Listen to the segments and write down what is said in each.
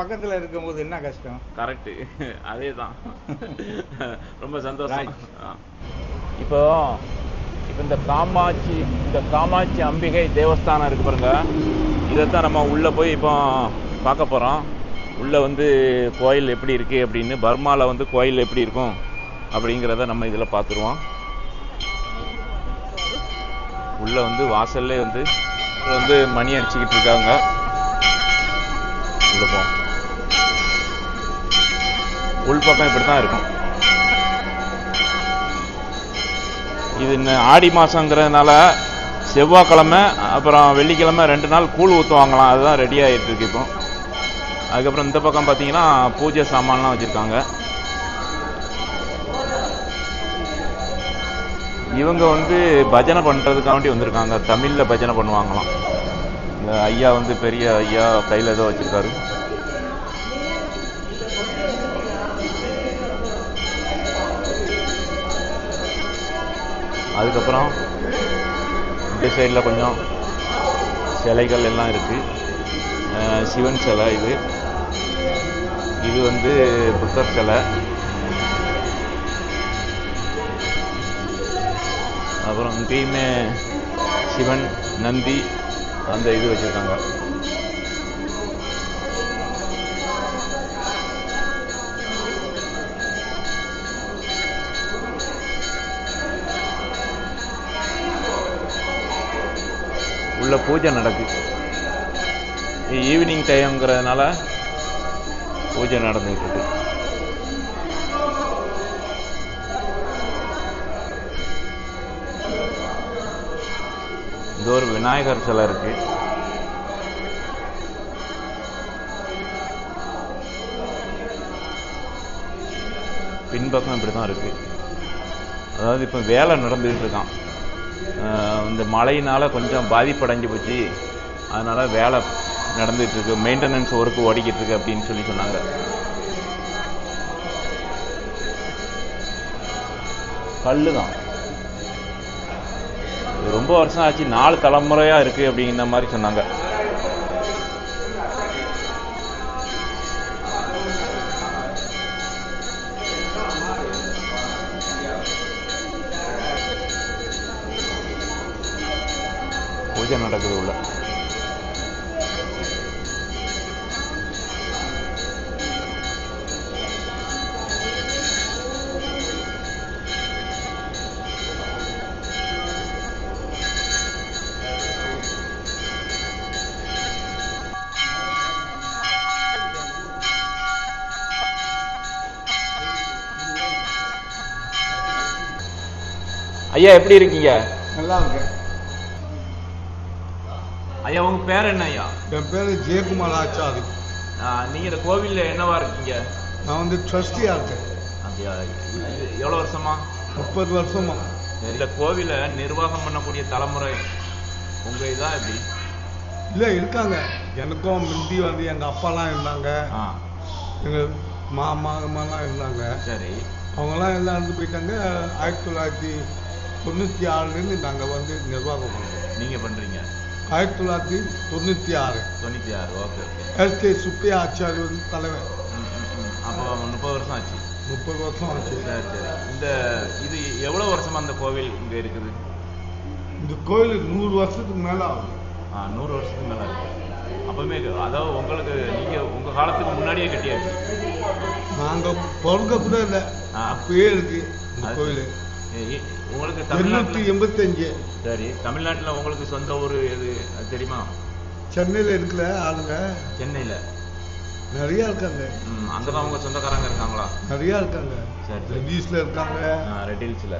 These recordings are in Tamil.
பக்கத்தில் இருக்கும்போது என்ன கஷ்டம்? கரெக்டு, அதே தான். ரொம்ப சந்தோஷம். இப்போ இந்த காமாட்சி அம்பிகை தேவஸ்தானம் இருக்கு பாருங்க, இதைத்தான் நம்ம உள்ளே போய் இப்போ பார்க்க போகிறோம். உள்ளே வந்து கோயில் எப்படி இருக்குது அப்படின்னு, பர்மாவில் வந்து கோயில் எப்படி இருக்கும் அப்படிங்கிறத நம்ம இதில் பார்த்துருவோம். உள்ளே வந்து வாசல்லே வந்து மணி அடிச்சுக்கிட்டு இருக்காங்க. உள்ளே போவோம். உள்பக்கம் இப்படி தான் இருக்கும். இது இன்னும் ஆடி மாதங்கிறதுனால செவ்வாய்க்கிழமை அப்புறம் வெள்ளிக்கிழமை 2 நாள் கூழ் ஊற்றுவாங்களாம். அதுதான் ரெடி ஆகிட்டு இருக்கு இப்போ. அதுக்கப்புறம் இந்த பக்கம் பார்த்தீங்கன்னா பூஜை சாமான்லாம் வச்சுருக்காங்க. இவங்க வந்து பஜனை பண்ணுறதுக்காண்டி வந்திருக்காங்க. தமிழில் பஜனை பண்ணுவாங்களாம். இந்த ஐயா வந்து பெரிய ஐயா கையில் ஏதோ வச்சுருக்காரு. அதுக்கப்புறம் இந்த சைடில் கொஞ்சம் சிலைகள் எல்லாம் இருக்குது. சிவன் சிலை இது வந்து புத்தர் சிலை. அப்புறம் இங்கேயுமே சிவன், நந்தி அந்த இது வச்சுருக்காங்க. உள்ள பூஜை நடக்குது. ஈவினிங் டைம்ங்கிறதுனால பூஜை நடந்துகிட்டு இருக்கு. இது ஒரு விநாயகர் சிலை இருக்கு. பின்பக்கம் இப்படி தான் இருக்கு. அதாவது இப்போ வேலை நடந்துகிட்டு இருக்கான். இந்த மழையினால் கொஞ்சம் பாதிப்படைஞ்சு போச்சு. அதனால் வேலை நடந்துகிட்டு இருக்கு. மெயின்டெனன்ஸ் ஒர்க்கு ஓடிக்கிட்டு இருக்கு அப்படின்னு சொன்னாங்க. கல்லு தான். ரொம்ப வருஷம் ஆச்சு, 4 தலைமுறையாக இருக்குது அப்படிங்கிற மாதிரி சொன்னாங்க. பூஜை நடக்குது உள்ள. ஐயா எப்படி இருக்கீங்க? நல்லா இருக்கேன். ஐயா உங்க பேர் என்ன ஐயா? என் பேர் ஜெயக்குமார் ஆச்சாரி. நீங்க இந்த கோவில்ல என்னவா இருக்கீங்க? நான் வந்து ட்ரஸ்டியா இருக்கேன். அப்படியா? எவ்வளவு வருஷமா? 30 வருஷமா. இந்த கோவிலை நிர்வாகம் பண்ணக்கூடிய தலைமுறை உங்க இதா எப்படி? இல்லை இருக்காங்க. எனக்கும் முந்தி வந்து எங்கள் அப்பாலாம் இருந்தாங்க, எங்கள் மாமாலாம் இருந்தாங்க. சரி. அவங்கெல்லாம் எல்லாம் இருந்து போயிட்டாங்க. 1996 நாங்கள் வந்து நிர்வாகம் பண்ணுறோம். நீங்கள் பண்ணுறீங்க? 1996. 96. Okay okay. SK Subbaiah Achari வந்து தலைவர். அப்போ 30 வருஷம் ஆச்சு. 30 வருஷம் ஆச்சு. சரி சரி. இது எவ்வளோ வருஷமா அந்த கோவில் இங்கே இருக்குது? இந்த கோயில் 100 வருஷத்துக்கு மேலே ஆகும். 100 வருஷத்துக்கு மேலே இருக்கு. அப்பவுமே அதாவது உங்களுக்கு நீங்கள் உங்கள் காலத்துக்கு முன்னாடியே கட்டியாச்சு? நாங்கள் பிறக்க கூட இல்லை, அப்பயே இருக்கு இந்த கோயில். உங்களுக்கு 885. சரி. தமிழ்நாட்டில் உங்களுக்கு சொந்த ஊர் எது அது தெரியுமா? சென்னையில் இருக்கிற ஆளுங்க. சென்னையில் நிறையா இருக்காங்க. அங்கே தான் உங்கள் சொந்தக்காரங்க இருக்காங்களா? நிறையா இருக்காங்க. சரி. ரெட்டில்ஸில் இருக்காங்க, ரெட் ஹில்ஸில்,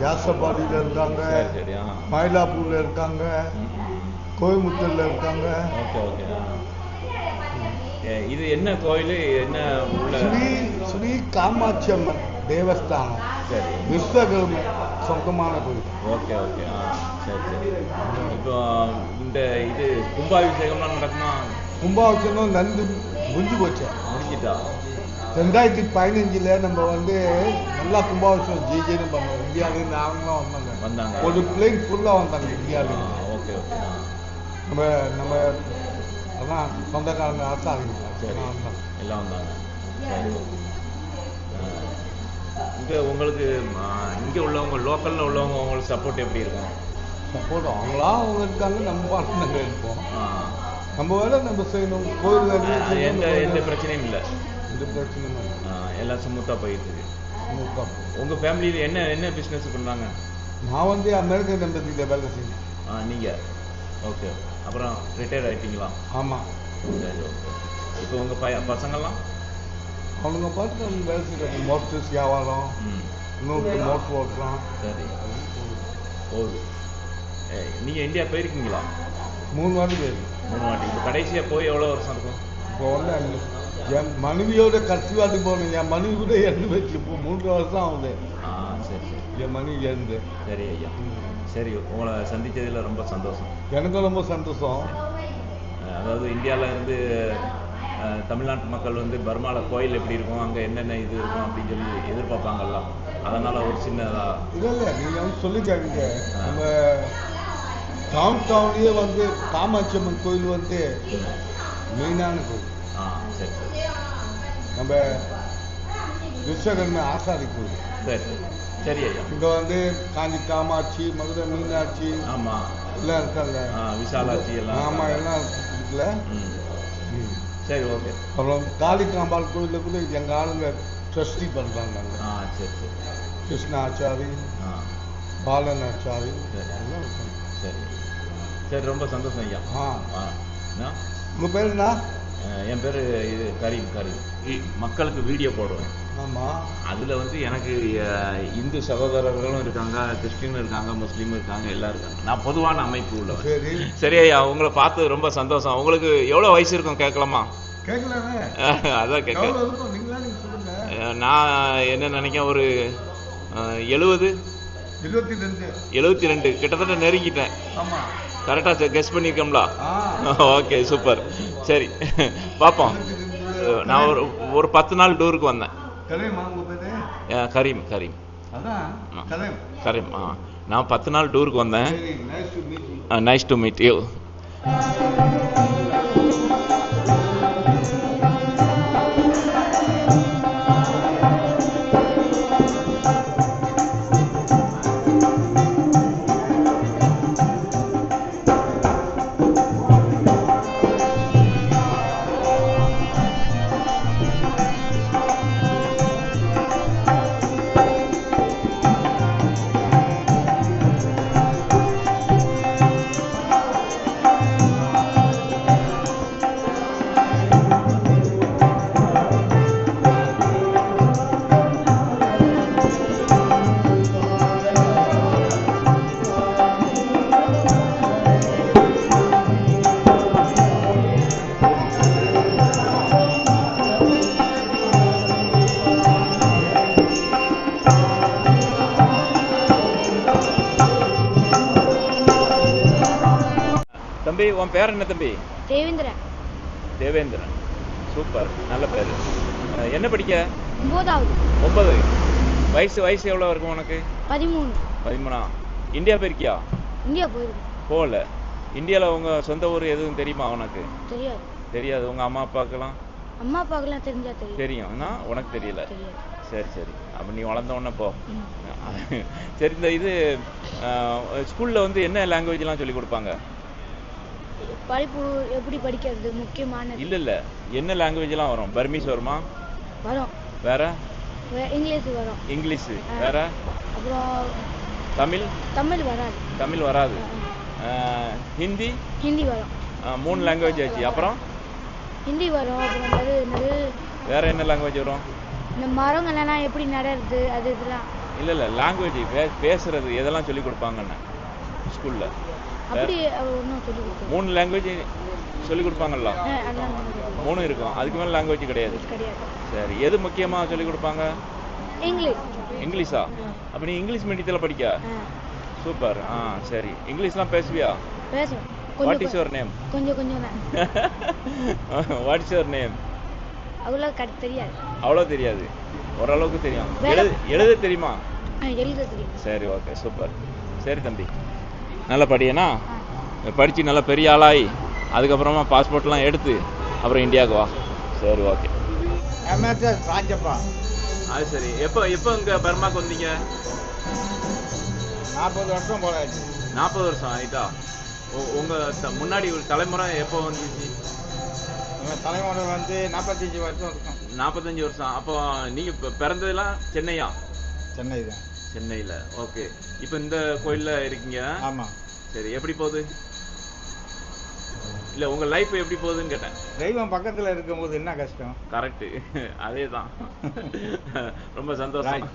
ஜாசபாடியில் இருக்காங்க, சரி, மயிலாப்பூரில் இருக்காங்க, கோயம்புத்தூரில் இருக்காங்க. Okay okay. இது என்ன கோயில்? என்ன உள்ள? ஸ்ரீ காமாட்சி அம்மன் தேவஸ்தானம். சரி. விஸ்வகர்ம சொந்தமான கோயில். Okay okay. சரி சரி. இப்போ இந்த இது கும்பாபிஷேகம்லாம் நடக்குமா? கும்பாபிஷேகம் நந்து முடிஞ்சு போச்சு. முடிஞ்சிட்டா? 2015 நம்ம வந்து நல்லா கும்பாபிஷேகம் ஜெயிஜேன்னு பண்ணோம். இந்தியாவிலேருந்து அவங்களாம் வந்தாங்க. ஒரு பிளேன் ஃபுல்லாக வந்தாங்க இந்தியாவிலேருந்து. Okay okay. நம்ம அதான் சொந்தக்காரங்க ஆசாரிங்க. சரி ஆமாம். எல்லாம் வந்தாங்க. சரி இங்கே உங்களுக்கு இங்கே உள்ளவங்க லோக்கலில் உள்ளவங்க உங்களுக்கு சப்போர்ட் எப்படி இருக்கும்? சப்போர்ட் அவங்களா அவங்க இருக்காங்க, நம்ம பாட்டு நாங்கள் இருப்போம். ஆ, நம்ம வேலை நம்ம செய்யணும். கோயில் வேலையை எந்த செய்யணும். எந்த பிரச்சனையும் இல்லை. எந்த பிரச்சனையும் இல்லை. எல்லாம் ஸ்மூத்தாக போயிட்டு இருக்கு. ஸ்மூத்தாக. உங்கள் ஃபேமிலியில் என்ன என்ன பிஸ்னஸ் பண்ணுறாங்க? நான் வந்து அமெரிக்கன் எம்பசியில் வேலை செய்யணும். நீங்கள் ஓகே. அப்புறம் ரிட்டையர் ஆகிட்டீங்களா? ஆமாம். சரி ஓகே. இப்போ உங்கள் பசங்கள்லாம் அவனுங்க பார்த்து அவங்க வேலை செய்கிறாங்க. மோட்டர்ஸ் வியாபாரம், இன்னொரு மோட்டர் ஓட்டுறான். சரி போகுது. நீங்கள் இந்தியா போயிருக்கீங்களா? 3 வாட்டி போயிருக்கு. 3 வாட்டி. இப்போ கடைசியாக போய் எவ்வளோ வருஷம் இருக்கும்? இப்போ வந்து என் மனைவியோட கடைசி வாட்டி போகணும். என் மனைவி கூட இறந்து வச்சு இப்போ 3 வருஷம் ஆகுது. சரி சரி. என் மனைவி இறந்து. சரி ஐயா. சரி உங்களை சந்தித்ததில் ரொம்ப சந்தோஷம். எனக்கும் ரொம்ப சந்தோஷம். அதாவது இந்தியாவில் இருந்து தமிழ்நாட்டு மக்கள் வந்து பர்மாவில் கோயில் எப்படி இருக்கும், அங்கே என்னென்ன இது இருக்கும் அப்படின்னு சொல்லி எதிர்பார்ப்பாங்கல்ல, அதனால் ஒரு சின்னதாக இல்லை நீங்கள் வந்து சொல்லிக்காங்க. நம்ம டவுன்லேயே வந்து காமாட்சி அம்மன் கோயில் வந்து மெயினான கோயில். சரி சரி. நம்ம விஸ்வகர்ம ஆசாரி கோயில். சரி சரி ஐயா. இங்கே வந்து காஞ்சி காமாட்சி, மதுரை மீனாட்சி ஆமாம் எல்லாம் இருக்காங்க. விசாலாட்சி எல்லாம். ஆமாம் எல்லாம் இருக்குல்ல. சரி ஓகே. அப்புறம் காளிகாம்பாள் கோயிலில் கூட எங்கள் ஆளுங்க ட்ரஸ்டி பண்ணுறாங்க. சரி சரி. கிருஷ்ணாச்சாரி, பாலன் ஆச்சாரி எல்லாம் இருக்காங்க. சரி சரி ரொம்ப சந்தோஷம் ஐயா. உங்கள் பேர் என்ன? என் பேர் இது கரீம். மக்களுக்கு வீடியோ போடுவேன். ஆமாம். அதில் வந்து எனக்கு இந்து சகோதரர்களும் இருக்காங்க, கிறிஸ்டினும் இருக்காங்க, முஸ்லீமும் இருக்காங்க, எல்லாம் இருக்காங்க. நான் பொதுவான அமைப்பு உள்ளவன். சரி சரி ஐயா, உங்களை பார்த்து ரொம்ப சந்தோஷம். உங்களுக்கு எவ்வளோ வயசு இருக்கும் கேட்கலாமா? கேட்கலாமே. அதான் கேட்க. நீங்களா நான் என்ன நினைக்கிறேன், ஒரு 70 72 கிட்டத்தட்ட நெருங்கிட்டேன். ஆமாம். கரெக்டாக கெஸ் பண்ணியிருக்கோம்ல? Okay super. சரி பார்ப்போம். நான் ஒரு 10 நாள் டூருக்கு வந்தேன். கரீம். நான் 10 நாள் டூருக்கு வந்தேன். Nice to meet you. தம்பி, உன் பேர் என்ன தம்பி? தேவேந்திரன். சூப்பர், நல்ல பேர். என்ன படிக்க? 9. வயசு எவ்வளோ இருக்கும் உனக்கு? 13. இந்தியா போயிருக்கியா? இந்தியா போயிருக்கேன். போகல. இந்தியாவில் உங்க சொந்த ஊர் எதுவும் தெரியுமா உனக்கு? தெரியாது. உங்க அம்மா அப்பாக்கெல்லாம் தெரியும். உனக்கு தெரியல. சரி. அப்போ நீ வளர்ந்த உடனே போ. சரி, இந்த இது ஸ்கூலில் வந்து என்ன லாங்குவேஜ்லாம் சொல்லி கொடுப்பாங்க? படிப்பு எப்படி படிக்கிறது முக்கியமான. இல்லை என்ன லாங்குவேஜ்லாம் வரும்? பர்மீஸ் வருமா? வரும். வேற? இங்கிலீஷ் வரும். இங்கிலீஷ் வேற? அப்புறம் தமிழ் வராது. ஹிந்தி வரும். 3 லாங்குவேஜ் ஆச்சு. அப்புறம் ஹிந்தி வரும். அப்புறம் வேற என்ன லாங்குவேஜ் வரும்? இந்த மரங்கள்லாம் எப்படி நடறது அது இதெல்லாம். இல்லை லாங்குவேஜ் பேசுறது எதெல்லாம் சொல்லி கொடுப்பாங்கன்னு ஸ்கூல்ல? அப்படி ஒன்றும் சொல்லி கொடுப்பாங்க. 3 லாங்குவேஜ் சொல்லி கொடுப்பாங்கல்ல? 3 இருக்கும். அதுக்கு மேலே லாங்குவேஜ் கிடையாது. சரி, எது முக்கியமாக சொல்லி கொடுப்பாங்க? இங்கிலீஷா? அப்போ நீ இங்கிலீஷ் மீடியத்தில் படிக்க? சூப்பர். சரி, இங்கிலீஷ்லாம் பேசுவியா? பேசுவேன். What is your name? கொஞ்சம் வாட் இஸ் யுவர் நேம்? அவ்வளோ தெரியாது. ஓரளவுக்கு தெரியும். எழுத தெரியுமா? எழுத தெரியும். சரி, ஓகே, சூப்பர். சரி தம்பி, நல்லா படியனா? படித்து நல்லா பெரிய ஆளாகி அதுக்கப்புறமா பாஸ்போர்ட்லாம் எடுத்து அப்புறம் இந்தியாவுக்கு வா. சரி, ஓகே. ராஜப்பா. அது சரி. எப்போ இங்கே பர்மாக்கு வந்தீங்க? 40 வருஷம் போல ஆச்சு. 40 வருஷம் ஆயிட்டா? உங்கள் முன்னாடி ஒரு தலைமுறை எப்போ வந்துச்சு? எங்கள் தலைமுறை வந்து 45 வருஷம் இருக்கும். 45 வருஷம். அப்போ நீங்கள் பிறந்ததெல்லாம் சென்னையா? சென்னை தான். சென்னையில். ஓகே. இப்போ இந்த கோயிலில் இருக்கீங்க? ஆமாம். சரி, எப்படி போகுது? இல்லை, உங்கள் லைஃப் எப்படி போகுதுன்னு கேட்டேன். தெய்வம் பக்கத்தில் இருக்கும்போது என்ன கஷ்டம்? கரெக்டு. அதே தான். ரொம்ப சந்தோஷம்.